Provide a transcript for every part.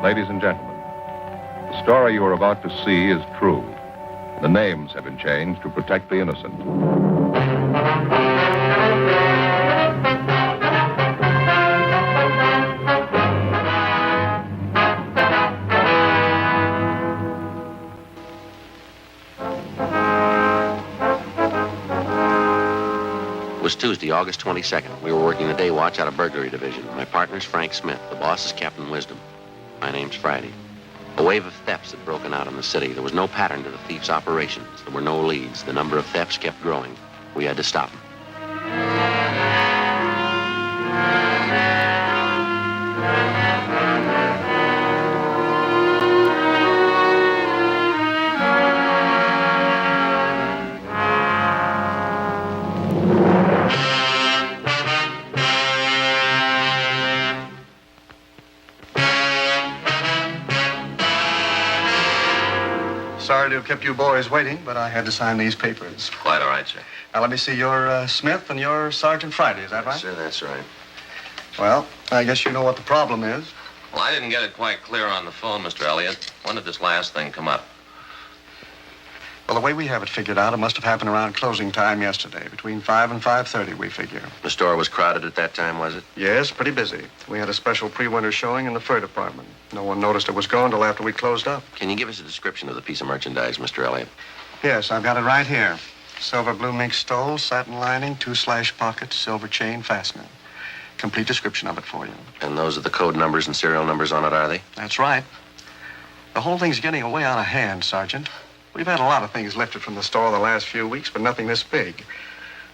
Ladies and gentlemen, the story you are about to see is true. The names have been changed to protect the innocent. It was Tuesday, August 22nd. We were working the day watch out of burglary division. My partner's Frank Smith. The boss is Captain Wisdom. My name's Friday. A wave of thefts had broken out in the city. There was no pattern to the thieves' operations. There were no leads. The number of thefts kept growing. We had to stop them. Sorry to have kept you boys waiting, but I had to sign these papers. Quite all right, sir. Now, let me see. You're Smith and you're Sergeant Friday, is that right? Sir, that's right. Well, I guess you know what the problem is. Well, I didn't get it quite clear on the phone, Mr. Elliott. When did this last thing come up? Well, the way we have it figured out, it must have happened around closing time yesterday, between 5 and 5:30, we figure. The store was crowded at that time, was it? Yes, pretty busy. We had a special pre-winter showing in the fur department. No one noticed it was gone till after we closed up. Can you give us a description of the piece of merchandise, Mr. Elliott? Yes, I've got it right here. Silver blue mink stole, satin lining, 2 slash pockets, silver chain fastening. Complete description of it for you. And those are the code numbers and serial numbers on it, are they? That's right. The whole thing's getting way out of hand, Sergeant. We've had a lot of things lifted from the store the last few weeks, but nothing this big.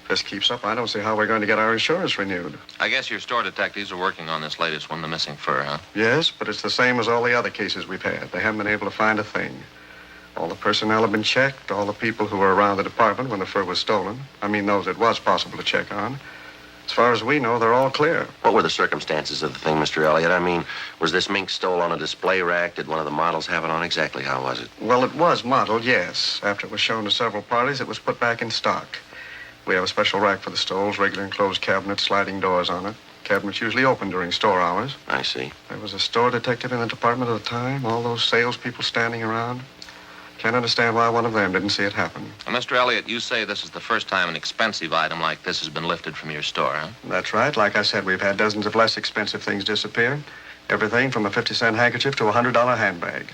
If this keeps up, I don't see how we're going to get our insurance renewed. I guess your store detectives are working on this latest one, the missing fur, huh? Yes, but it's the same as all the other cases we've had. They haven't been able to find a thing. All the personnel have been checked, all the people who were around the department when the fur was stolen. I mean, those it was possible to check on. As far as we know, they're all clear. What were the circumstances of the thing, Mr. Elliott? I mean, was this mink stole on a display rack? Did one of the models have it on? Exactly how was it? Well, it was modeled, yes. After it was shown to several parties, it was put back in stock. We have a special rack for the stoles, regular enclosed cabinets, sliding doors on it. Cabinets usually open during store hours. I see. There was a store detective in the department at the time, all those salespeople standing around. Can't understand why one of them didn't see it happen. Well, Mr. Elliott, you say this is the first time an expensive item like this has been lifted from your store, huh? That's right. Like I said, we've had dozens of less expensive things disappear. Everything from a 50-cent handkerchief to a $100 handbag.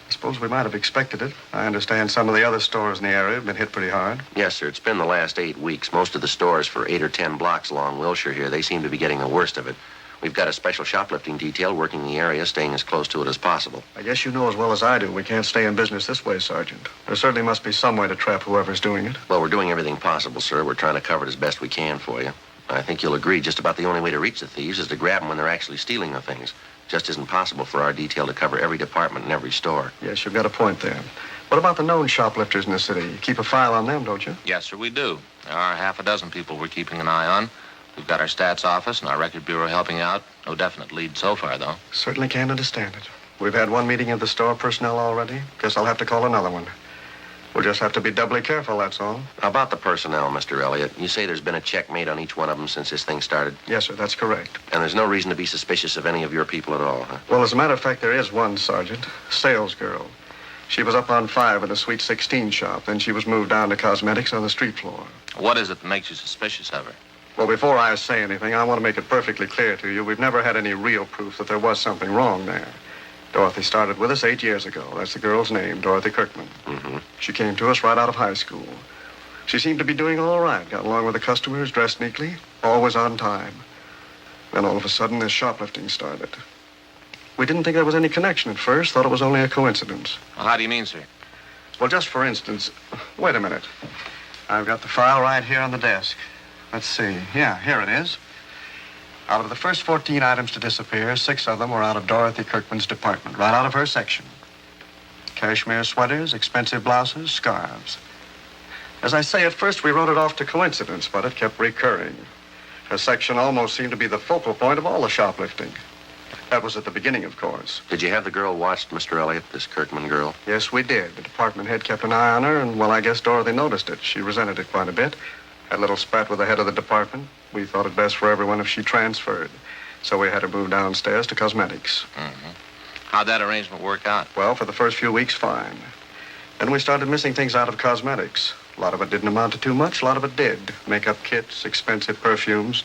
I suppose we might have expected it. I understand some of the other stores in the area have been hit pretty hard. Yes, sir. It's been the last 8 weeks. Most of the stores for 8 or 10 blocks along Wilshire here, they seem to be getting the worst of it. We've got a special shoplifting detail working the area, staying as close to it as possible. I guess you know as well as I do we can't stay in business this way, Sergeant. There certainly must be some way to trap whoever's doing it. Well, we're doing everything possible, sir. We're trying to cover it as best we can for you. I think you'll agree just about the only way to reach the thieves is to grab them when they're actually stealing the things. Just isn't possible for our detail to cover every department and every store. Yes, you've got a point there. What about the known shoplifters in the city? You keep a file on them, don't you? Yes, sir, we do. There are half a dozen people we're keeping an eye on. We've got our stats office and our record bureau helping out. No definite lead so far, though. Certainly can't understand it. We've had one meeting of the store personnel already. Guess I'll have to call another one. We'll just have to be doubly careful, that's all. How about the personnel, Mr. Elliott? You say there's been a check made on each one of them since this thing started? Yes, sir, that's correct. And there's no reason to be suspicious of any of your people at all, huh? Well, as a matter of fact, there is one, Sergeant. A sales girl. She was up on 5 in the Sweet 16 shop. Then she was moved down to cosmetics on the street floor. What is it that makes you suspicious of her? Well, before I say anything, I want to make it perfectly clear to you, we've never had any real proof that there was something wrong there. Dorothy started with us 8 years ago. That's the girl's name, Dorothy Kirkman. Mm-hmm. She came to us right out of high school. She seemed to be doing all right, got along with the customers, dressed neatly, always on time. Then all of a sudden, this shoplifting started. We didn't think there was any connection at first, thought it was only a coincidence. Well, how do you mean, sir? Well, just for instance, wait a minute. I've got the file right here on the desk. Let's see. Yeah, here it is. Out of the first 14 items to disappear, 6 of them were out of Dorothy Kirkman's department, right out of her section. Cashmere sweaters, expensive blouses, scarves. As I say, at first we wrote it off to coincidence, but it kept recurring. Her section almost seemed to be the focal point of all the shoplifting. That was at the beginning, of course. Did you have the girl watched, Mr. Elliott, this Kirkman girl? Yes, we did. The department head kept an eye on her, and, well, I guess Dorothy noticed it. She resented it quite a bit. Had a little spat with the head of the department. We thought it best for everyone if she transferred. So we had her move downstairs to cosmetics. Mm-hmm. How'd that arrangement work out? Well, for the first few weeks, fine. Then we started missing things out of cosmetics. A lot of it didn't amount to too much, a lot of it did. Makeup kits, expensive perfumes.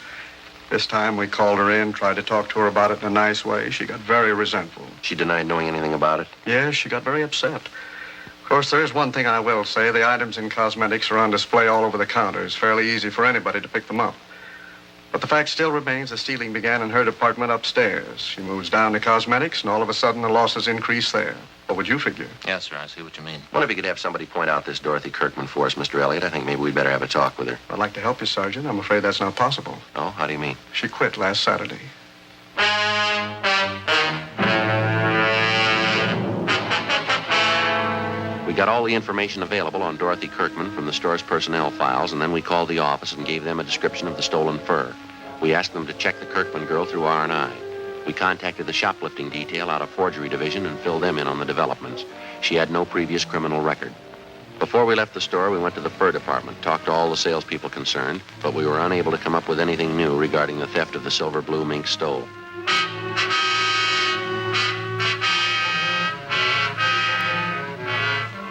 This time we called her in, tried to talk to her about it in a nice way. She got very resentful. She denied knowing anything about it. Yes, she got very upset. Of course, there is one thing I will say. The items in cosmetics are on display all over the counter. It's fairly easy for anybody to pick them up. But the fact still remains the stealing began in her department upstairs. She moves down to cosmetics, and all of a sudden the losses increase there. What would you figure? Yes, sir, I see what you mean. Wonder if you could have somebody point out this Dorothy Kirkman for us, Mr. Elliott. I think maybe we'd better have a talk with her. I'd like to help you, Sergeant. I'm afraid that's not possible. Oh, how do you mean? She quit last Saturday. We got all the information available on Dorothy Kirkman from the store's personnel files, and then we called the office and gave them a description of the stolen fur. We asked them to check the Kirkman girl through R&I. We contacted the shoplifting detail out of forgery division and filled them in on the developments. She had no previous criminal record. Before we left the store, we went to the fur department, talked to all the salespeople concerned, but we were unable to come up with anything new regarding the theft of the silver blue mink stole.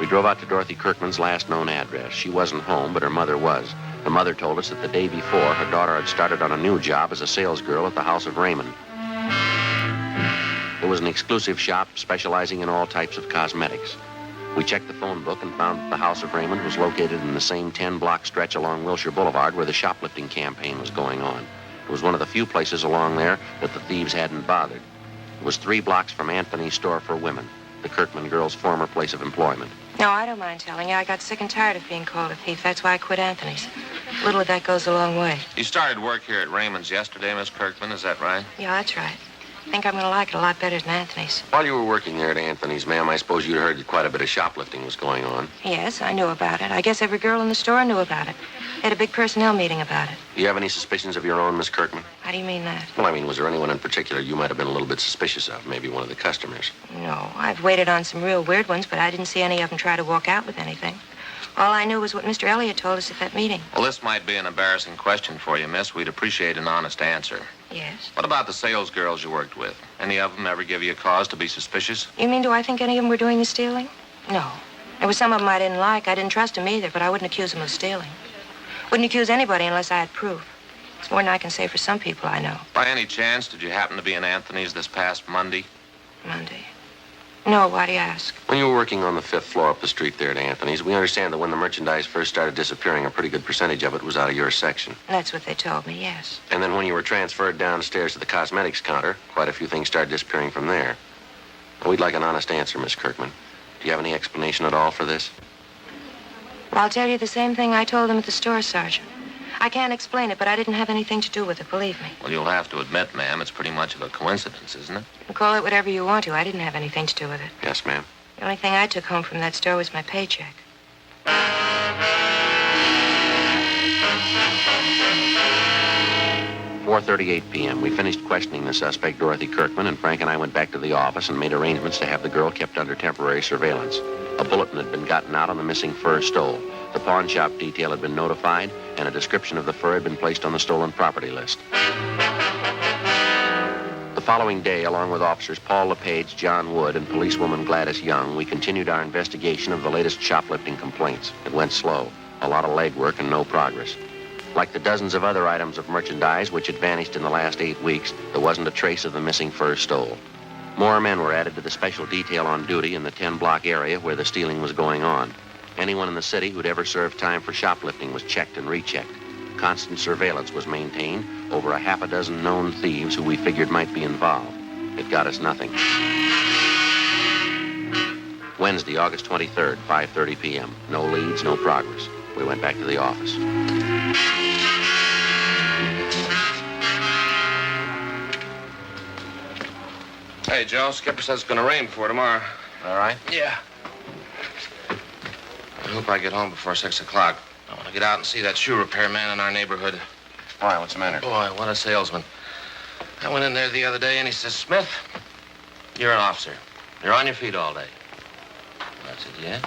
We drove out to Dorothy Kirkman's last known address. She wasn't home, but her mother was. The mother told us that the day before, her daughter had started on a new job as a salesgirl at the House of Raymond. It was an exclusive shop specializing in all types of cosmetics. We checked the phone book and found that the House of Raymond was located in the same 10-block stretch along Wilshire Boulevard where the shoplifting campaign was going on. It was one of the few places along there that the thieves hadn't bothered. It was 3 blocks from Anthony's store for women, the Kirkman girl's former place of employment. No, I don't mind telling you. I got sick and tired of being called a thief. That's why I quit Anthony's. A little of that goes a long way. You started work here at Raymond's yesterday, Miss Kirkman, is that right? Yeah, that's right. I think I'm going to like it a lot better than Anthony's. While you were working there at Anthony's, ma'am, I suppose you'd heard that quite a bit of shoplifting was going on. Yes, I knew about it. I guess every girl in the store knew about it. They had a big personnel meeting about it. Do you have any suspicions of your own, Miss Kirkman? How do you mean that? Well, I mean, was there anyone in particular you might have been a little bit suspicious of? Maybe one of the customers? No, I've waited on some real weird ones, but I didn't see any of them try to walk out with anything. All I knew was what Mr. Elliott told us at that meeting. Well, this might be an embarrassing question for you, miss. We'd appreciate an honest answer. Yes? What about the sales girls you worked with? Any of them ever give you a cause to be suspicious? You mean, do I think any of them were doing the stealing? No. There were some of them I didn't like. I didn't trust them either, but I wouldn't accuse them of stealing. Wouldn't accuse anybody unless I had proof. It's more than I can say for some people I know. By any chance, did you happen to be in Anthony's this past Monday? Monday? No, why do you ask? When you were working on the 5th floor up the street there at Anthony's, we understand that when the merchandise first started disappearing, a pretty good percentage of it was out of your section. That's what they told me, yes. And then when you were transferred downstairs to the cosmetics counter, quite a few things started disappearing from there. Well, we'd like an honest answer, Miss Kirkman. Do you have any explanation at all for this? Well, I'll tell you the same thing I told them at the store, Sergeant. I can't explain it, but I didn't have anything to do with it, believe me. Well, you'll have to admit, ma'am, it's pretty much of a coincidence, isn't it? You can call it whatever you want to. I didn't have anything to do with it. Yes, ma'am. The only thing I took home from that store was my paycheck. 4:38 p.m. We finished questioning the suspect, Dorothy Kirkman, and Frank and I went back to the office and made arrangements to have the girl kept under temporary surveillance. A bulletin had been gotten out on the missing fur stole. The pawn shop detail had been notified, and a description of the fur had been placed on the stolen property list. The following day, along with officers Paul LePage, John Wood, and policewoman Gladys Young, we continued our investigation of the latest shoplifting complaints. It went slow, a lot of legwork and no progress. Like the dozens of other items of merchandise which had vanished in the last 8 weeks, there wasn't a trace of the missing fur stole. More men were added to the special detail on duty in the 10-block area where the stealing was going on. Anyone in the city who'd ever served time for shoplifting was checked and rechecked. Constant surveillance was maintained over a half a dozen known thieves who we figured might be involved. It got us nothing. Wednesday, August 23rd, 5:30 p.m. No leads, no progress. We went back to the office. Hey, Joe, Skipper says it's going to rain before tomorrow. All right? Yeah. I hope I get home before 6 o'clock. I want to get out and see that shoe repair man in our neighborhood. Why, what's the matter? Boy, what a salesman. I went in there the other day and he says, Smith, you're an officer. You're on your feet all day. I said, yeah?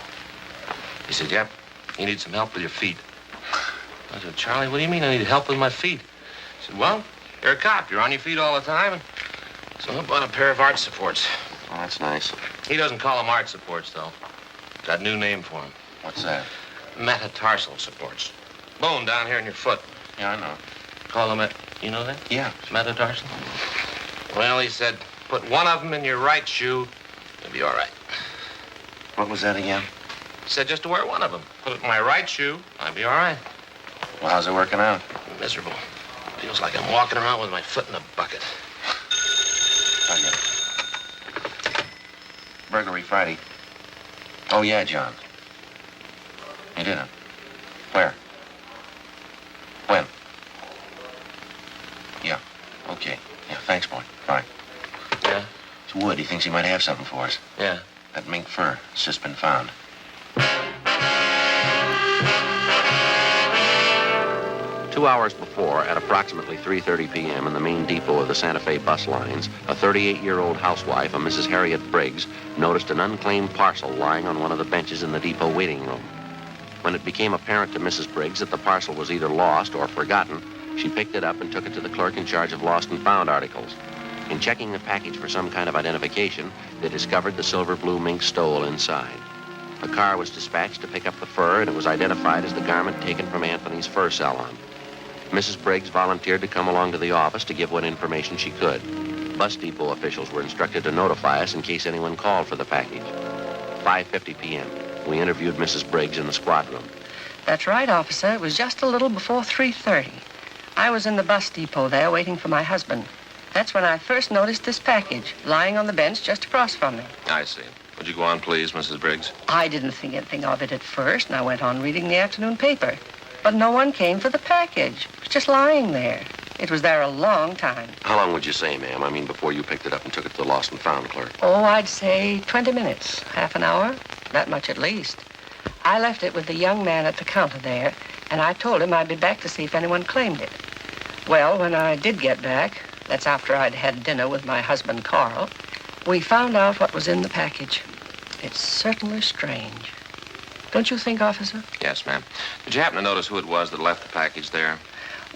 He said, yep. You need some help with your feet. I said, Charlie, what do you mean I need help with my feet? He said, well, you're a cop. You're on your feet all the time. So I bought a pair of arch supports. Oh, that's nice. He doesn't call them art supports, though. Got a new name for them. What's that? Metatarsal supports. Bone down here in your foot. Yeah, I know. Call them you know that? Yeah. Metatarsal? Well, he said, put one of them in your right shoe, you'll be all right. What was that again? He said just to wear one of them. Put it in my right shoe, I'll be all right. Well, how's it working out? Miserable. Feels like I'm walking around with my foot in a bucket. I get it. Burglary Friday. Oh, yeah, John. You didn't? Where? When? Yeah. Okay. Yeah, thanks, boy. Bye. Yeah? It's Wood. He thinks he might have something for us. Yeah. That mink fur. It's just been found. 2 hours before, at approximately 3:30 p.m. in the main depot of the Santa Fe bus lines, a 38-year-old housewife, a Mrs. Harriet Briggs, noticed an unclaimed parcel lying on one of the benches in the depot waiting room. When it became apparent to Mrs. Briggs that the parcel was either lost or forgotten, she picked it up and took it to the clerk in charge of lost and found articles. In checking the package for some kind of identification, they discovered the silver-blue mink stole inside. A car was dispatched to pick up the fur, and it was identified as the garment taken from Anthony's fur salon. Mrs. Briggs volunteered to come along to the office to give what information she could. Bus depot officials were instructed to notify us in case anyone called for the package. 5:50 p.m. We interviewed Mrs. Briggs in the squad room. That's right, officer. It was just a little before 3:30. I was in the bus depot there waiting for my husband. That's when I first noticed this package lying on the bench just across from me. I see. Would you go on, please, Mrs. Briggs? I didn't think anything of it at first, and I went on reading the afternoon paper. But no one came for the package. It was just lying there. It was there a long time. How long would you say, ma'am? I mean, before you picked it up and took it to the lost and found clerk? Oh, I'd say 20 minutes, half an hour, that much at least. I left it with the young man at the counter there, and I told him I'd be back to see if anyone claimed it. Well, when I did get back, that's after I'd had dinner with my husband, Carl, we found out what was in the package. It's certainly strange. Don't you think, officer? Yes, ma'am. Did you happen to notice who it was that left the package there?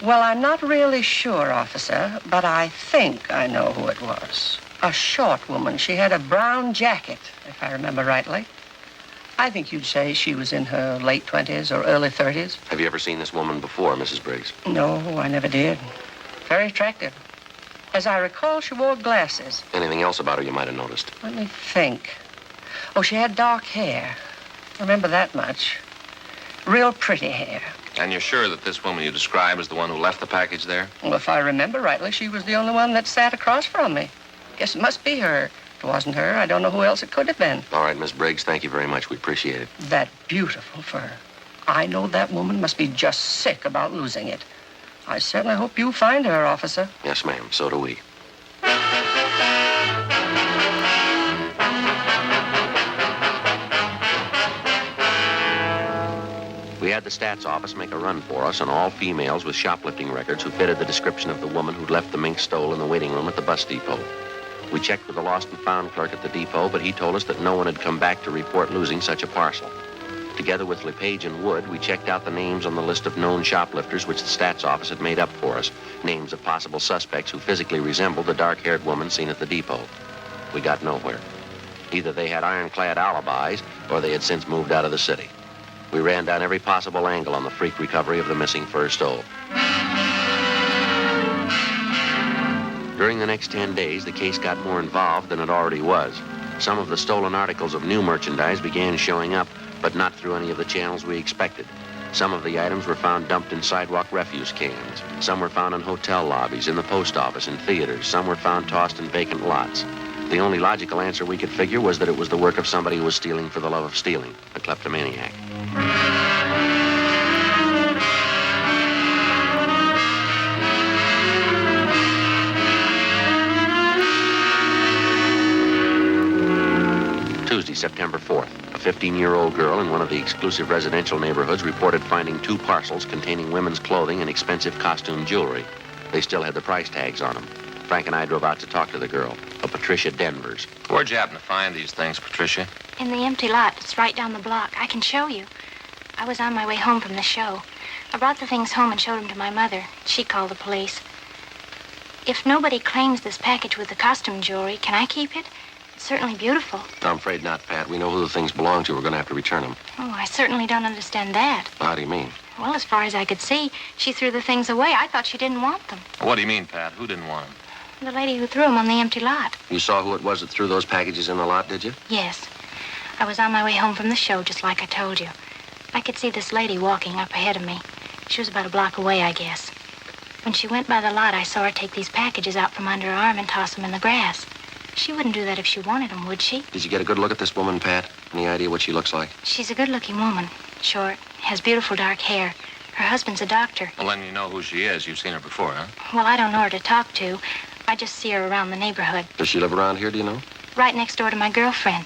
Well, I'm not really sure, officer, but I think I know who it was. A short woman. She had a brown jacket, if I remember rightly. I think you'd say she was in her late 20s or early 30s. Have you ever seen this woman before, Mrs. Briggs? No, I never did. Very attractive. As I recall, she wore glasses. Anything else about her you might have noticed? Let me think. Oh, she had dark hair. I remember that much. Real pretty hair. And you're sure that this woman you describe is the one who left the package there? Well, if I remember rightly, she was the only one that sat across from me. Guess it must be her. If it wasn't her, I don't know who else it could have been. All right, Miss Briggs, thank you very much. We appreciate it. That beautiful fur. I know that woman must be just sick about losing it. I certainly hope you find her, officer. Yes, ma'am. So do we. We had the stats office make a run for us on all females with shoplifting records who fitted the description of the woman who'd left the mink stole in the waiting room at the bus depot. We checked with the lost and found clerk at the depot, but he told us that no one had come back to report losing such a parcel. Together with LePage and Wood, we checked out the names on the list of known shoplifters which the stats office had made up for us, names of possible suspects who physically resembled the dark-haired woman seen at the depot. We got nowhere. Either they had ironclad alibis, or they had since moved out of the city. We ran down every possible angle on the freak recovery of the missing fur stole. During the next 10 days, the case got more involved than it already was. Some of the stolen articles of new merchandise began showing up, but not through any of the channels we expected. Some of the items were found dumped in sidewalk refuse cans. Some were found in hotel lobbies, in the post office, in theaters. Some were found tossed in vacant lots. The only logical answer we could figure was that it was the work of somebody who was stealing for the love of stealing, a kleptomaniac. Tuesday, September 4th. A 15-year-old girl in one of the exclusive residential neighborhoods reported finding 2 parcels containing women's clothing and expensive costume jewelry. They still had the price tags on them. Frank and I drove out to talk to the girl, a Patricia Denvers. Where'd you happen to find these things, Patricia? In the empty lot. It's right down the block. I can show you. I was on my way home from the show. I brought the things home and showed them to my mother. She called the police. If nobody claims this package with the costume jewelry, can I keep it? It's certainly beautiful. I'm afraid not, Pat. We know who the things belong to. We're going to have to return them. Oh, I certainly don't understand that. How do you mean? Well, as far as I could see, she threw the things away. I thought she didn't want them. What do you mean, Pat? Who didn't want them? The lady who threw them on the empty lot. You saw who it was that threw those packages in the lot, did you? Yes. I was on my way home from the show, just like I told you. I could see this lady walking up ahead of me. She was about a block away, I guess. When she went by the lot, I saw her take these packages out from under her arm and toss them in the grass. She wouldn't do that if she wanted them, would she? Did you get a good look at this woman, Pat? Any idea what she looks like? She's a good-looking woman. Short, has beautiful dark hair. Her husband's a doctor. Well, then you know who she is. You've seen her before, huh? Well, I don't know her to talk to. I just see her around the neighborhood. Does she live around here, do you know? Right next door to my girlfriend.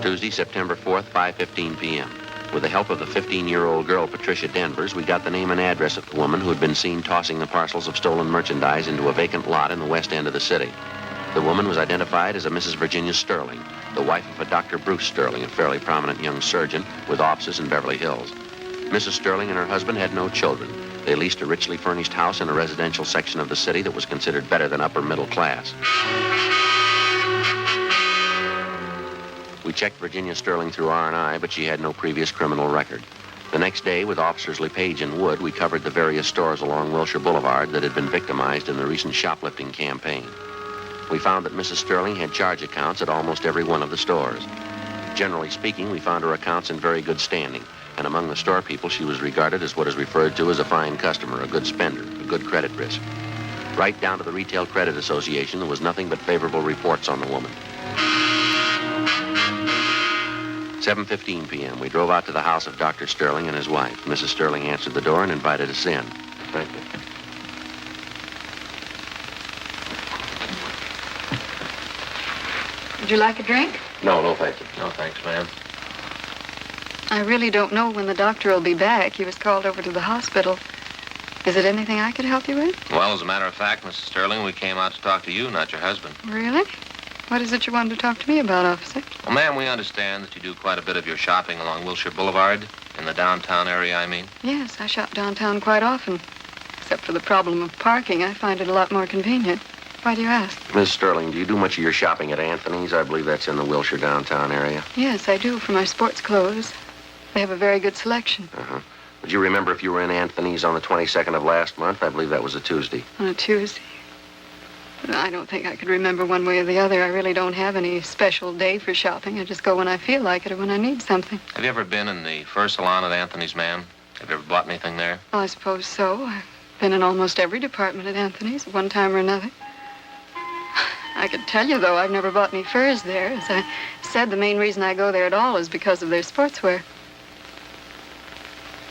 Tuesday, September 4th, 5:15 p.m. With the help of the 15-year-old girl, Patricia Denvers, we got the name and address of the woman who had been seen tossing the parcels of stolen merchandise into a vacant lot in the west end of the city. The woman was identified as a Mrs. Virginia Sterling, the wife of a Dr. Bruce Sterling, a fairly prominent young surgeon with offices in Beverly Hills. Mrs. Sterling and her husband had no children. They leased a richly furnished house in a residential section of the city that was considered better than upper middle class. We checked Virginia Sterling through R&I, but she had no previous criminal record. The next day, with officers LePage and Wood, we covered the various stores along Wilshire Boulevard that had been victimized in the recent shoplifting campaign. We found that Mrs. Sterling had charge accounts at almost every one of the stores. Generally speaking, we found her accounts in very good standing, and among the store people, she was regarded as what is referred to as a fine customer, a good spender, a good credit risk. Right down to the Retail Credit Association, there was nothing but favorable reports on the woman. 7:15 p.m. We drove out to the house of Dr. Sterling and his wife. Mrs. Sterling answered the door and invited us in. Thank you. Would you like a drink? No, thank you. No, thanks, ma'am. I really don't know when the doctor will be back. He was called over to the hospital. Is it anything I could help you with? Well, as a matter of fact, Mrs. Sterling, we came out to talk to you, not your husband. Really? What is it you wanted to talk to me about, officer? Well, ma'am, we understand that you do quite a bit of your shopping along Wilshire Boulevard, in the downtown area, I mean. Yes, I shop downtown quite often. Except for the problem of parking, I find it a lot more convenient. Why do you ask? Miss Sterling, do you do much of your shopping at Anthony's? I believe that's in the Wilshire downtown area. Yes, I do, for my sports clothes. They have a very good selection. Uh-huh. Would you remember if you were in Anthony's on the 22nd of last month? I believe that was a Tuesday. On a Tuesday? I don't think I could remember one way or the other. I really don't have any special day for shopping. I just go when I feel like it or when I need something. Have you ever been in the fur salon at Anthony's, ma'am? Have you ever bought anything there? Well, I suppose so. I've been in almost every department at Anthony's at one time or another. I could tell you, though, I've never bought any furs there. As I said, the main reason I go there at all is because of their sportswear.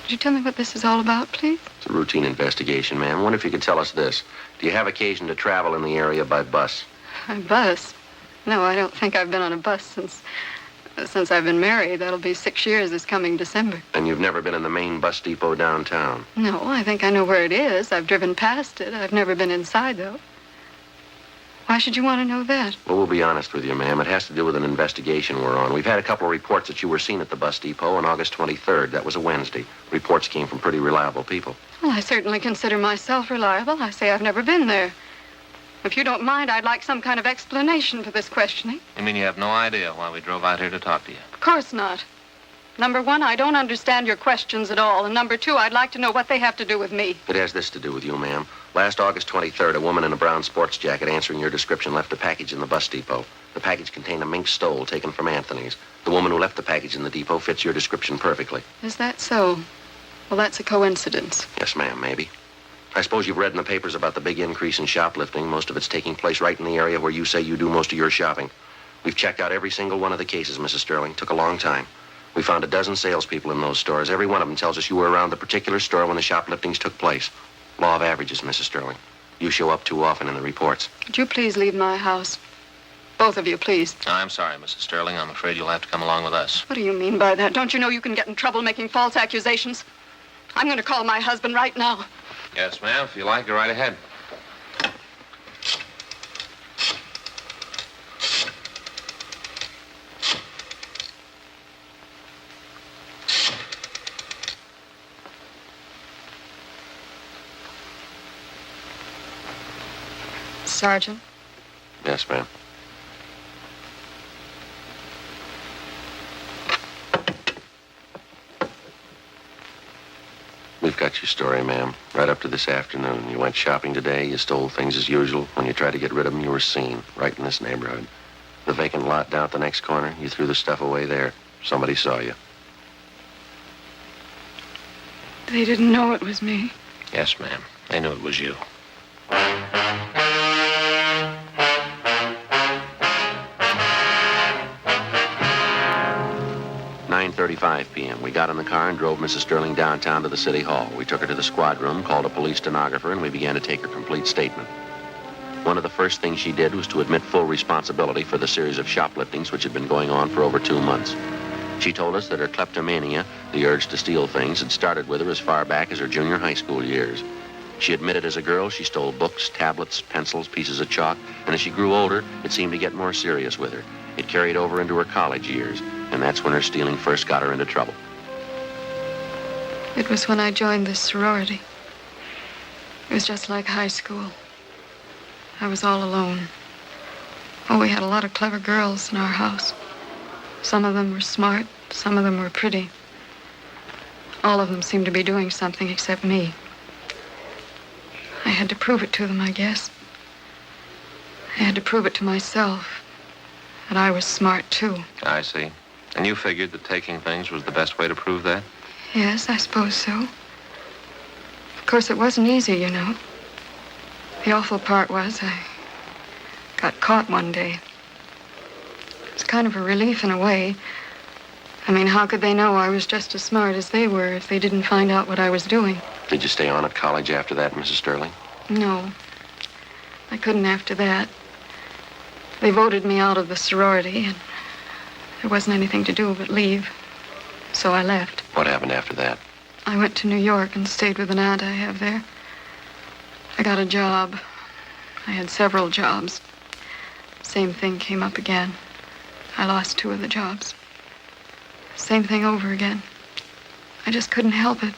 Could you tell me what this is all about, please? It's a routine investigation, ma'am. I wonder if you could tell us this. Do you have occasion to travel in the area by bus? By bus? No, I don't think I've been on a bus since I've been married. That'll be 6 years this coming December. And you've never been in the main bus depot downtown? No, I think I know where it is. I've driven past it. I've never been inside, though. Why should you want to know that? Well, we'll be honest with you, ma'am. It has to do with an investigation we're on. We've had a couple of reports that you were seen at the bus depot on August 23rd. That was a Wednesday. Reports came from pretty reliable people. Well, I certainly consider myself reliable. I say I've never been there. If you don't mind, I'd like some kind of explanation for this questioning. You mean you have no idea why we drove out here to talk to you? Of course not. Number one, I don't understand your questions at all. And number two, I'd like to know what they have to do with me. It has this to do with you, ma'am. Last August 23rd, a woman in a brown sports jacket answering your description left a package in the bus depot. The package contained a mink stole taken from Anthony's. The woman who left the package in the depot fits your description perfectly. Is that so? Well, that's a coincidence. Yes, ma'am, maybe. I suppose you've read in the papers about the big increase in shoplifting. Most of it's taking place right in the area where you say you do most of your shopping. We've checked out every single one of the cases, Mrs. Sterling. Took a long time. We found a dozen salespeople in those stores. Every one of them tells us you were around the particular store when the shopliftings took place. Law of averages, Mrs. Sterling. You show up too often in the reports. Would you please leave my house? Both of you, please. I'm sorry, Mrs. Sterling. I'm afraid you'll have to come along with us. What do you mean by that? Don't you know you can get in trouble making false accusations? I'm going to call my husband right now. Yes, ma'am. If you like, go right ahead. Sergeant. Yes, ma'am. We've got your story, ma'am. Right up to this afternoon. You went shopping today. You stole things as usual. When you tried to get rid of them, you were seen. Right in this neighborhood. The vacant lot down at the next corner. You threw the stuff away there. Somebody saw you. They didn't know it was me. Yes, ma'am. They knew it was you. 9:35 p.m. We got in the car and drove Mrs. Sterling downtown to the city hall. We took her to the squad room, called a police stenographer, and we began to take her complete statement. One of the first things she did was to admit full responsibility for the series of shopliftings which had been going on for over 2 months. She told us that her kleptomania, the urge to steal things, had started with her as far back as her junior high school years. She admitted as a girl she stole books, tablets, pencils, pieces of chalk, and as she grew older, it seemed to get more serious with her. It carried over into her college years, and that's when her stealing first got her into trouble. It was when I joined this sorority. It was just like high school. I was all alone. Oh, we had a lot of clever girls in our house. Some of them were smart, some of them were pretty. All of them seemed to be doing something except me. I had to prove it to them, I guess. I had to prove it to myself that I was smart, too. I see. And you figured that taking things was the best way to prove that? Yes, I suppose so. Of course, it wasn't easy, you know. The awful part was I got caught one day. It was kind of a relief in a way. I mean, how could they know I was just as smart as they were if they didn't find out what I was doing? Did you stay on at college after that, Mrs. Sterling? No. I couldn't after that. They voted me out of the sorority, and there wasn't anything to do but leave. So I left. What happened after that? I went to New York and stayed with an aunt I have there. I got a job. I had several jobs. Same thing came up again. I lost 2 of the jobs. Same thing over again. I just couldn't help it.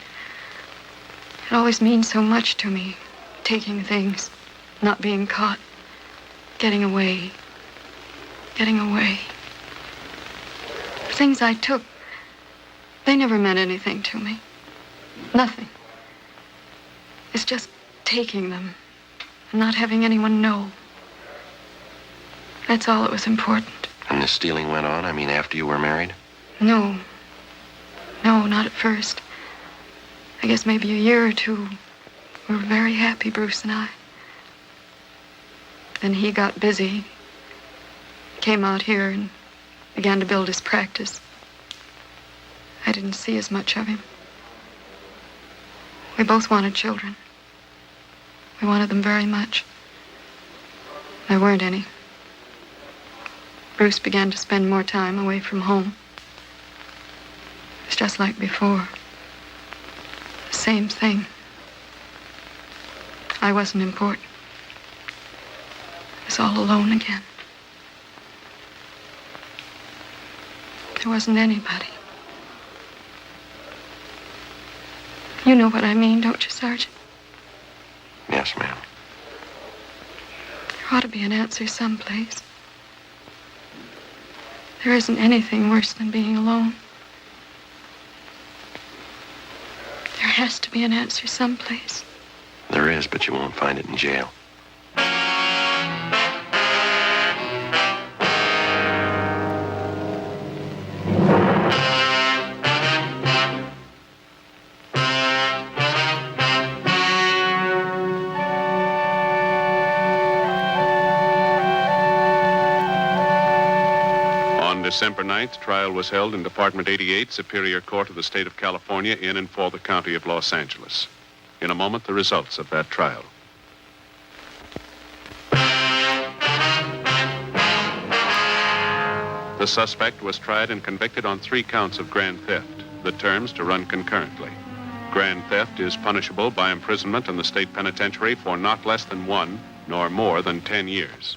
It always means so much to me. Taking things, not being caught, getting away. Getting away. The things I took, they never meant anything to me. Nothing. It's just taking them and not having anyone know. That's all that was important. And the stealing went on? I mean, after you were married? No. No, not at first. I guess maybe a year or 2. We were very happy, Bruce and I. Then he got busy. Came out here and began to build his practice. I didn't see as much of him. We both wanted children. We wanted them very much. There weren't any. Bruce began to spend more time away from home. It's just like before. The same thing. I wasn't important. I was all alone again. There wasn't anybody. You know what I mean, don't you, Sergeant? Yes, ma'am. There ought to be an answer someplace. There isn't anything worse than being alone. There has to be an answer someplace. There is, but you won't find it in jail. December 9th, trial was held in Department 88, Superior Court of the State of California, in and for the County of Los Angeles. In a moment, the results of that trial. The suspect was tried and convicted on 3 counts of grand theft, the terms to run concurrently. Grand theft is punishable by imprisonment in the state penitentiary for not less than 1 nor more than 10 years.